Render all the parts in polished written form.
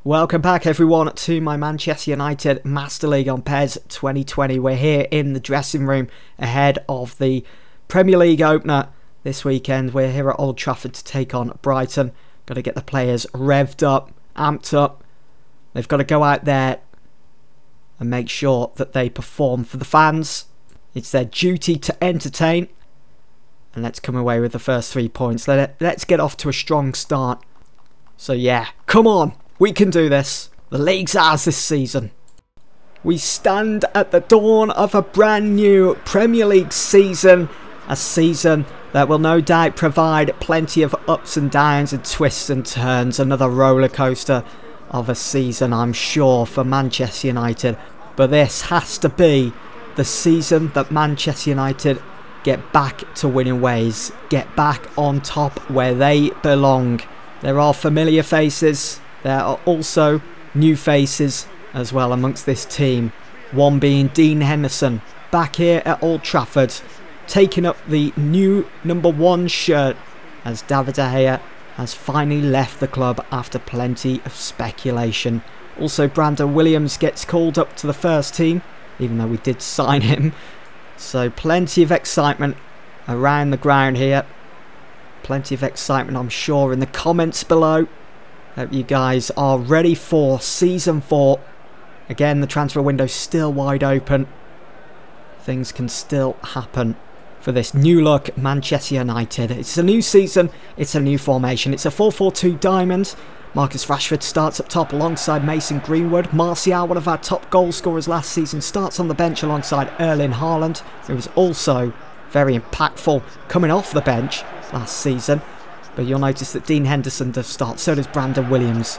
Welcome back everyone to my Manchester United Master League on PES 2020. We're here in the dressing room ahead of the Premier League opener this weekend. We're here at Old Trafford to take on Brighton. Got to get the players revved up, amped up. They've got to go out there and make sure that they perform for the fans. It's their duty to entertain. And let's come away with the first 3 points. Let's get off to a strong start. So yeah, come on. We can do this. The league's ours this season. We stand at the dawn of a brand new Premier League season. A season that will no doubt provide plenty of ups and downs and twists and turns. Another roller coaster of a season, I'm sure, for Manchester United. But this has to be the season that Manchester United get back to winning ways. Get back on top where they belong. There are familiar faces. There are also new faces as well amongst this team. One being Dean Henderson, back here at Old Trafford, taking up the new #1 shirt as David De Gea has finally left the club after plenty of speculation. Also, Brandon Williams gets called up to the first team, even though we did sign him. So plenty of excitement around the ground here. Plenty of excitement, I'm sure, in the comments below. Hope you guys are ready for Season 4. Again, the transfer window's still wide open. Things can still happen for this new look Manchester United. It's a new season, it's a new formation. It's a 4-4-2 diamond. Marcus Rashford starts up top alongside Mason Greenwood. Martial, one of our top goal scorers last season, starts on the bench alongside Erling Haaland, who was also very impactful coming off the bench last season. But you'll notice that Dean Henderson does start, so does Brandon Williams.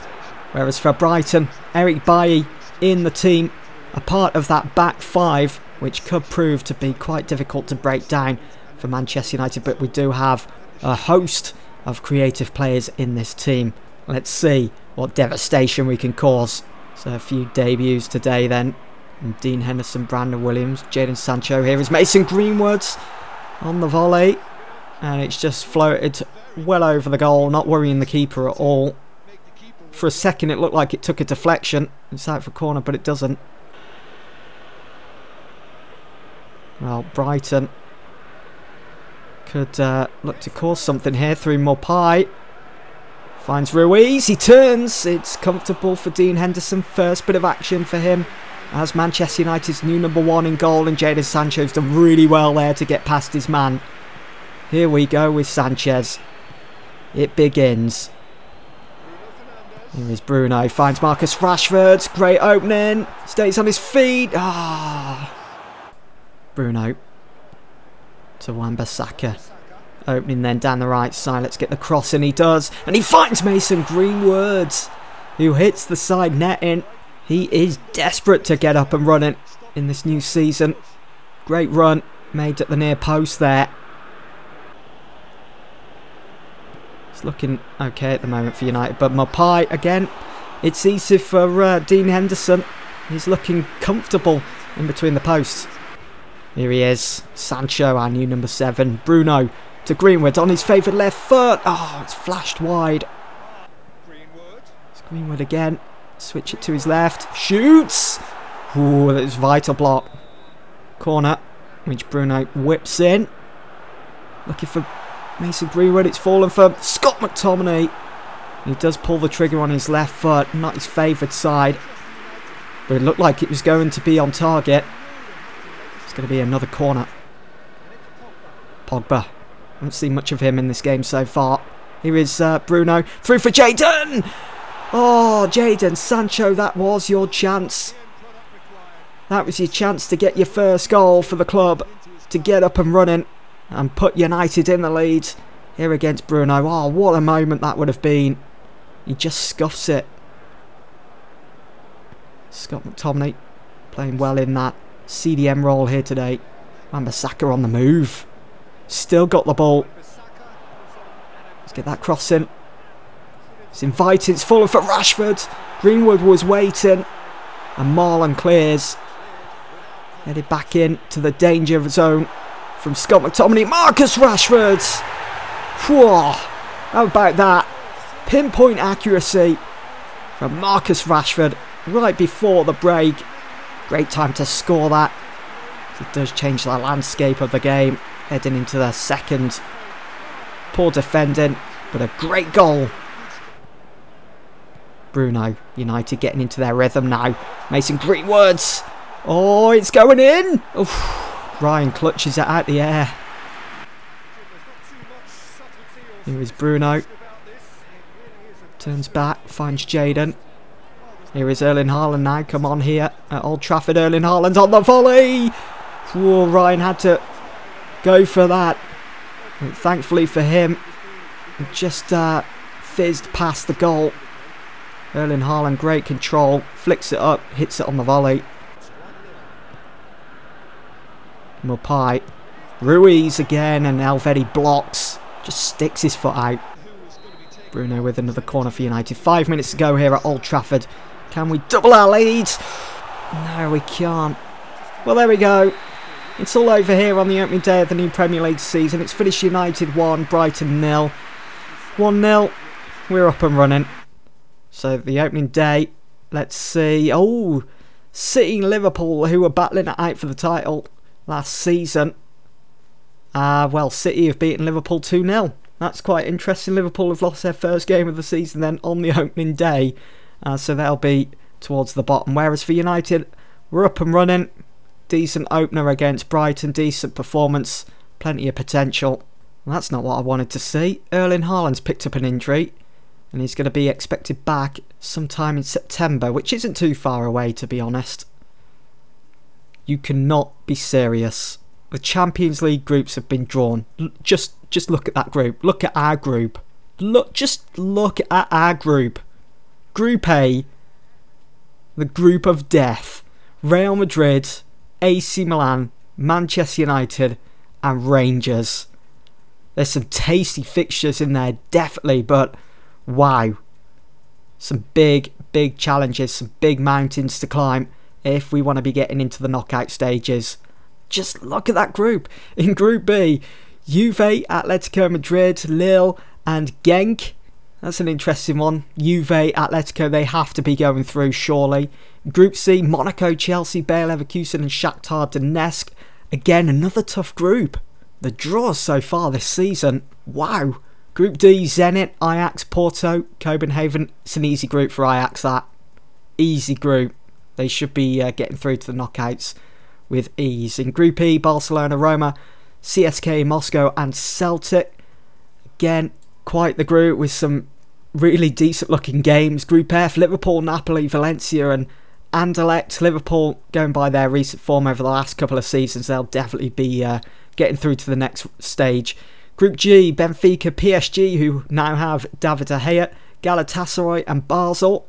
Whereas for Brighton, Eric Bailly in the team, a part of that back five, which could prove to be quite difficult to break down for Manchester United. But we do have a host of creative players in this team. Let's see what devastation we can cause. So a few debuts today then. And Dean Henderson, Brandon Williams, Jadon Sancho. Here is Mason Greenwood on the volley. And it's just floated well over the goal, not worrying the keeper at all. For a second it looked like it took a deflection. It's out for corner, but it doesn't. Well, Brighton could look to cause something here through Mopai. Finds Ruiz, he turns. It's comfortable for Dean Henderson. First bit of action for him as Manchester United's new #1 in goal, and Jadon Sancho's done really well there to get past his man. Here we go with Sanchez. It begins. Here is Bruno. Finds Marcus Rashford. Great opening. Stays on his feet. Bruno to Wan-Bissaka. Opening then down the right side. Let's get the cross in. He does. And he finds Mason Greenwood, who hits the side netting. He is desperate to get up and running in this new season. Great run made at the near post there. Looking okay at the moment for United, but Mopai again, it's easy for Dean Henderson. He's looking comfortable in between the posts. Here he is, Sancho, our new #7. Bruno to Greenwood on his favourite left foot. Oh, it's flashed wide. It's Greenwood again. Switch it to his left. Shoots. Ooh, that was vital block. Corner, which Bruno whips in. Looking for Mason Greenwood. It's fallen for Scott McTominay. He does pull the trigger on his left foot, not his favoured side. But it looked like it was going to be on target. It's going to be another corner. Pogba. Haven't seen much of him in this game so far. Here is Bruno. Through for Jadon! Oh, Jadon Sancho, that was your chance. That was your chance to get your first goal for the club. To get up and running and put United in the lead here against Bruno. Oh, what a moment that would have been. He just scuffs it. Scott McTominay playing well in that CDM role here today. Wan-Bissaka on the move. Still got the ball. Let's get that cross in. It's invited. It's fallen for Rashford. Greenwood was waiting. And Marlon clears. Headed back in to the danger zone from Scott McTominay. Marcus Rashford. Whew. How about that? Pinpoint accuracy. from Marcus Rashford right before the break. Great time to score that. It does change the landscape of the game, heading into the second. Poor defending, but a great goal. Bruno, United getting into their rhythm now. Mason Greenwood's. Oh, it's going in. Oof. Ryan clutches it out the air. Here is Bruno. Turns back, finds Jaden. Here is Erling Haaland now. Come on here at Old Trafford. Erling Haaland's on the volley. Whoa, Ryan had to go for that. And thankfully for him, it just fizzed past the goal. Erling Haaland, great control. Flicks it up, hits it on the volley. Mapai. Ruiz again, and Elvedi blocks. Just sticks his foot out. Bruno with another corner for United. 5 minutes to go here at Old Trafford. Can we double our lead? No, we can't. Well, there we go. It's all over here on the opening day of the new Premier League season. It's finished United 1, Brighton 0. 1-0. We're up and running. So the opening day, let's see. Oh, City and Liverpool, who were battling it out for the title last season. Well, City have beaten Liverpool 2-0. That's quite interesting. Liverpool have lost their first game of the season then on the opening day. So they'll be towards the bottom. Whereas for United, we're up and running. Decent opener against Brighton. Decent performance. Plenty of potential. Well, that's not what I wanted to see. Erling Haaland's picked up an injury. And he's going to be expected back sometime in September. Which isn't too far away, to be honest. You cannot be serious. The Champions League groups have been drawn. Just look at that group. Look at our group. Just look at our group. Group A. The group of death. Real Madrid, AC Milan, Manchester United and Rangers. There's some tasty fixtures in there, definitely, but wow. Some big challenges, some big mountains to climb if we want to be getting into the knockout stages. Just look at that group. In Group B, Juve, Atletico Madrid, Lille and Genk. That's an interesting one. Juve, Atletico, they have to be going through, surely. Group C, Monaco, Chelsea, Bayer Leverkusen and Shakhtar Donetsk. Again, another tough group. The draws so far this season, wow. Group D, Zenit, Ajax, Porto, Copenhagen. It's an easy group for Ajax, that. Easy group. They should be getting through to the knockouts with ease. In Group E, Barcelona, Roma, CSK, Moscow and Celtic. Again, quite the group with some really decent looking games. Group F, Liverpool, Napoli, Valencia and Anderlecht. Liverpool, going by their recent form over the last couple of seasons, they'll definitely be getting through to the next stage. Group G, Benfica, PSG, who now have David De Gea, Galatasaray and Basel.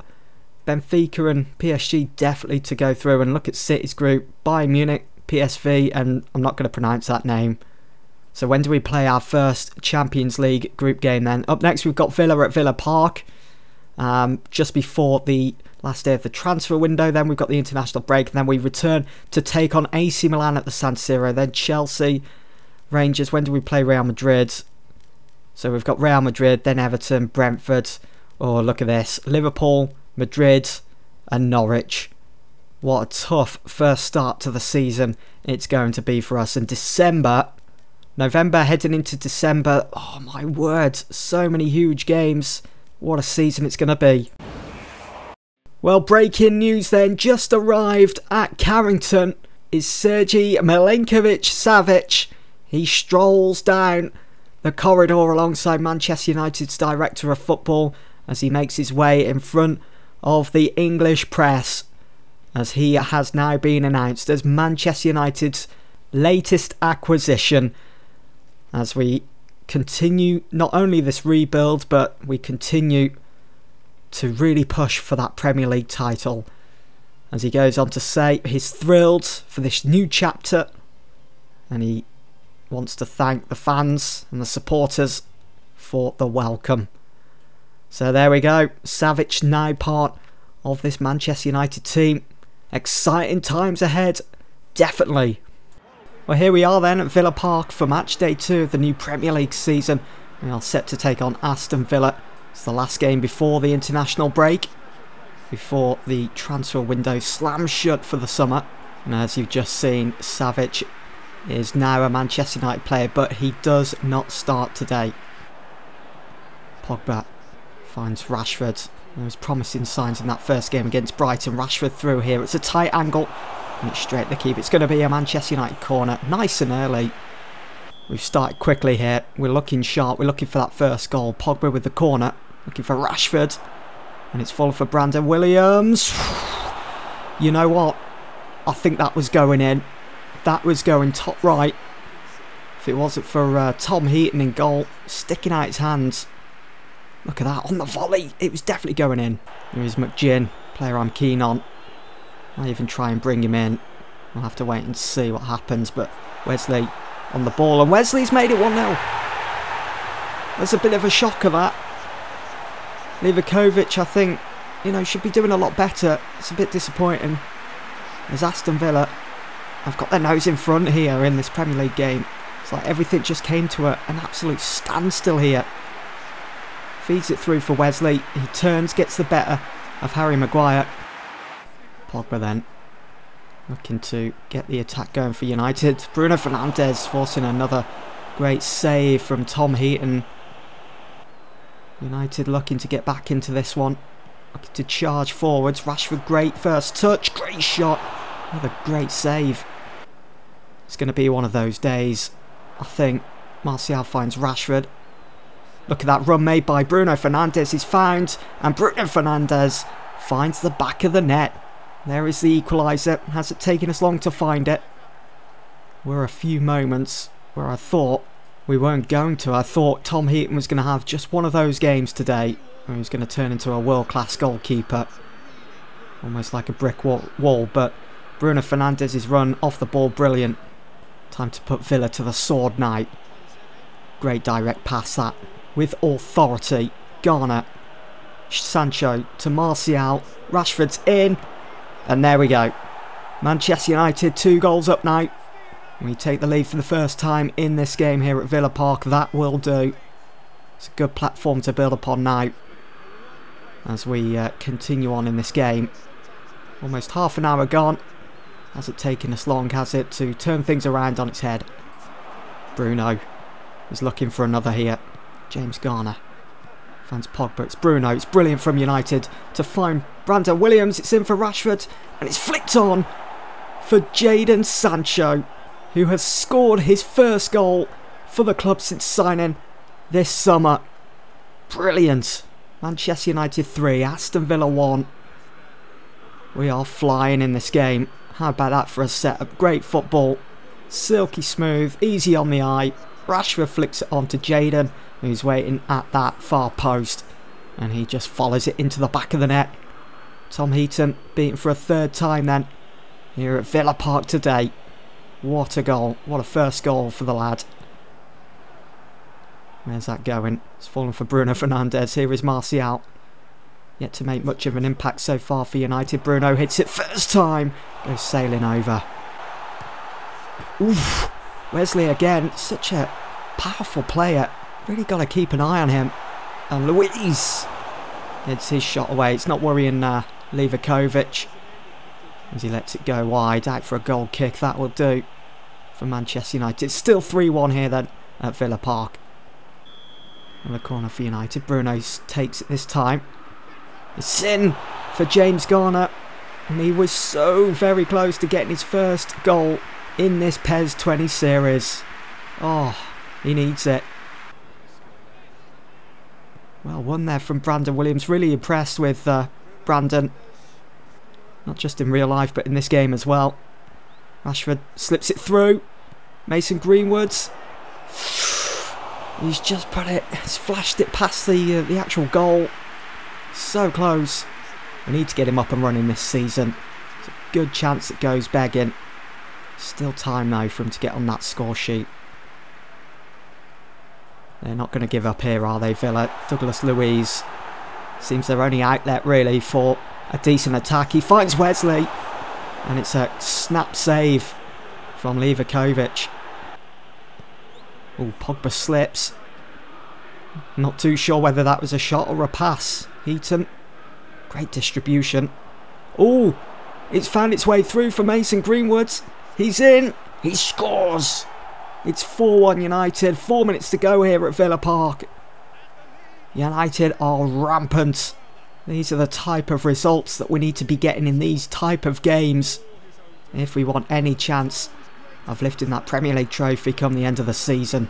Benfica and PSG definitely to go through. And look at City's group, Bayern Munich, PSV, and I'm not going to pronounce that name. So when do we play our first Champions League group game then? Up next we've got Villa at Villa Park. Just before the last day of the transfer window. Then we've got the international break. And then we return to take on AC Milan at the San Siro. Then Chelsea, Rangers. When do we play Real Madrid? So we've got Real Madrid, then Everton, Brentford. Oh, look at this. Liverpool, Madrid and Norwich. What a tough first start to the season it's going to be for us. In November heading into December. Oh my word, so many huge games. What a season it's going to be. Well, breaking news then, just arrived at Carrington is Sergej Milinkovic-Savic. He strolls down the corridor alongside Manchester United's director of football as he makes his way in front of the English press, as he has now been announced as Manchester United's latest acquisition, as we continue not only this rebuild, but we continue to really push for that Premier League title. As he goes on to say he's thrilled for this new chapter, and he wants to thank the fans and the supporters for the welcome. So there we go, Savic now part of this Manchester United team. Exciting times ahead, definitely. Well, here we are then at Villa Park for match day 2 of the new Premier League season. We are set to take on Aston Villa. It's the last game before the international break. before the transfer window slams shut for the summer. And as you've just seen, Savic is now a Manchester United player, but he does not start today. Pogba finds Rashford. There was promising signs in that first game against Brighton. Rashford through here. It's a tight angle. And it's straight at the keeper. It's going to be a Manchester United corner. Nice and early. We've started quickly here. We're looking sharp. We're looking for that first goal. Pogba with the corner. Looking for Rashford. And it's fallen for Brandon Williams. You know what? I think that was going in. That was going top right. If it wasn't for Tom Heaton in goal, sticking out his hands. Look at that, on the volley. It was definitely going in. There is McGinn, player I'm keen on. I'll even try and bring him in. We'll have to wait and see what happens. But Wesley on the ball. And Wesley's made it 1-0. There's a bit of a shocker, that. Livakovic, I think, should be doing a lot better. It's a bit disappointing. As Aston Villa have got their nose in front here in this Premier League game. It's like everything just came to an absolute standstill here. Feeds it through for Wesley. He turns, gets the better of Harry Maguire. Pogba then looking to get the attack going for United. Bruno Fernandes forcing another great save from Tom Heaton. United looking to get back into this one. Looking to charge forwards. Rashford, great first touch. Great shot. Another great save. It's going to be one of those days, I think. Martial finds Rashford. Look at that run made by Bruno Fernandes. He's found. And Bruno Fernandes finds the back of the net. There is the equaliser. Hasn't taken us long to find it. Were a few moments where I thought we weren't going to. I thought Tom Heaton was going to have just one of those games today where he was going to turn into a world-class goalkeeper. Almost like a brick wall. But Bruno Fernandes' run off the ball, brilliant. Time to put Villa to the sword now. Great direct pass that. With authority. Garner. Sancho to Martial. Rashford's in. And there we go. Manchester United 2 goals up now. We take the lead for the first time in this game here at Villa Park. That will do. It's a good platform to build upon now as we continue on in this game. Almost half an hour gone. Hasn't taken us long, has it, to turn things around on its head. Bruno is looking for another here. James Garner finds Pogba. It's Bruno. It's brilliant from United to find Brandon Williams. It's in for Rashford. And it's flicked on for Jadon Sancho, who has scored his first goal for the club since signing this summer. Brilliant. Manchester United 3, Aston Villa 1. We are flying in this game. How about that for a setup? Great football. Silky smooth, easy on the eye. Rashford flicks it on to Jadon, who's waiting at that far post. And he just follows it into the back of the net. Tom Heaton beaten for a third time then here at Villa Park today. What a goal. What a first goal for the lad. Where's that going? It's fallen for Bruno Fernandes. Here is Martial. Yet to make much of an impact so far for United. Bruno hits it first time. Goes sailing over. Oof. Wesley again. Such a powerful player. Really got to keep an eye on him. And Luiz gets his shot away. It's not worrying Livakovic as he lets it go wide. Out for a goal kick. That will do for Manchester United. It's still 3-1 here then at Villa Park. On the corner for United. Bruno takes it this time. It's in for James Garner. And he was so very close to getting his first goal in this PES 20 series. Oh, he needs it. Well, one there from Brandon Williams. Really impressed with Brandon. Not just in real life, but in this game as well. Rashford slips it through. Mason Greenwood's. He's just put it, he's flashed it past the actual goal. So close. We need to get him up and running this season. It's a good chance it goes begging. Still time now for him to get on that score sheet. They're not going to give up here, are they, Villa? Douglas Luiz. Seems their only outlet, really, for a decent attack. He finds Wesley. And it's a snap save from Livakovic. Oh, Pogba slips. Not too sure whether that was a shot or a pass. Heaton Great distribution. Oh, it's found its way through for Mason Greenwood. He's in. He scores. It's 4-1 United. 4 minutes to go here at Villa Park. United are rampant. These are the type of results that we need to be getting in these type of games if we want any chance of lifting that Premier League trophy come the end of the season.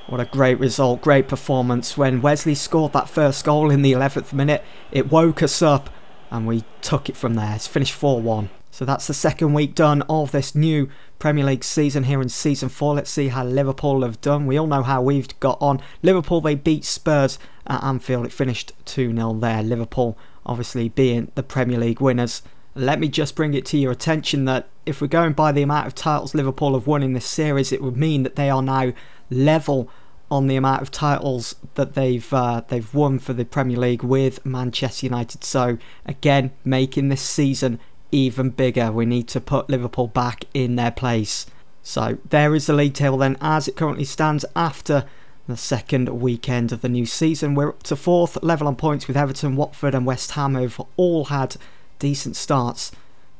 What a great result, great performance. When Wesley scored that first goal in the 11th minute, it woke us up and we took it from there. It's finished 4-1. So that's the second week done of this new Premier League season here in Season 4. Let's see how Liverpool have done. We all know how we've got on. Liverpool, they beat Spurs at Anfield. It finished 2-0 there. Liverpool obviously being the Premier League winners. Let me just bring it to your attention that if we're going by the amount of titles Liverpool have won in this series, it would mean that they are now level on the amount of titles that they've won for the Premier League with Manchester United. So again, making this season even bigger. We need to put Liverpool back in their place. So there is the league table then as it currently stands after the second weekend of the new season. We're up to 4th, level on points with Everton, Watford and West Ham, who've all had decent starts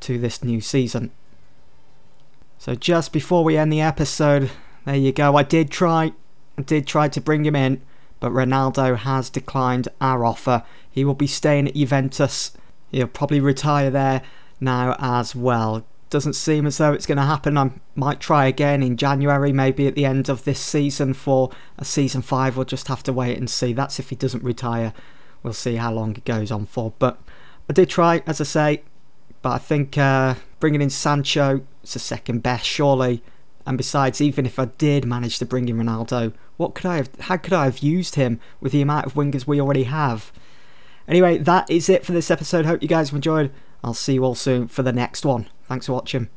to this new season. So just before we end the episode, there you go. I did try to bring him in, but Ronaldo has declined our offer. He will be staying at Juventus. He'll probably retire there now as well. Doesn't seem as though it's going to happen. I might try again in January, maybe at the end of this season for a Season 5. We'll just have to wait and see. That's if he doesn't retire. We'll see how long it goes on for. But I did try, as I say, but I think bringing in Sancho is the second best, surely. And besides, even if I did manage to bring in Ronaldo, how could I have used him with the amount of wingers we already have? Anyway, that is it for this episode. Hope you guys have enjoyed. I'll see you all soon for the next one. Thanks for watching.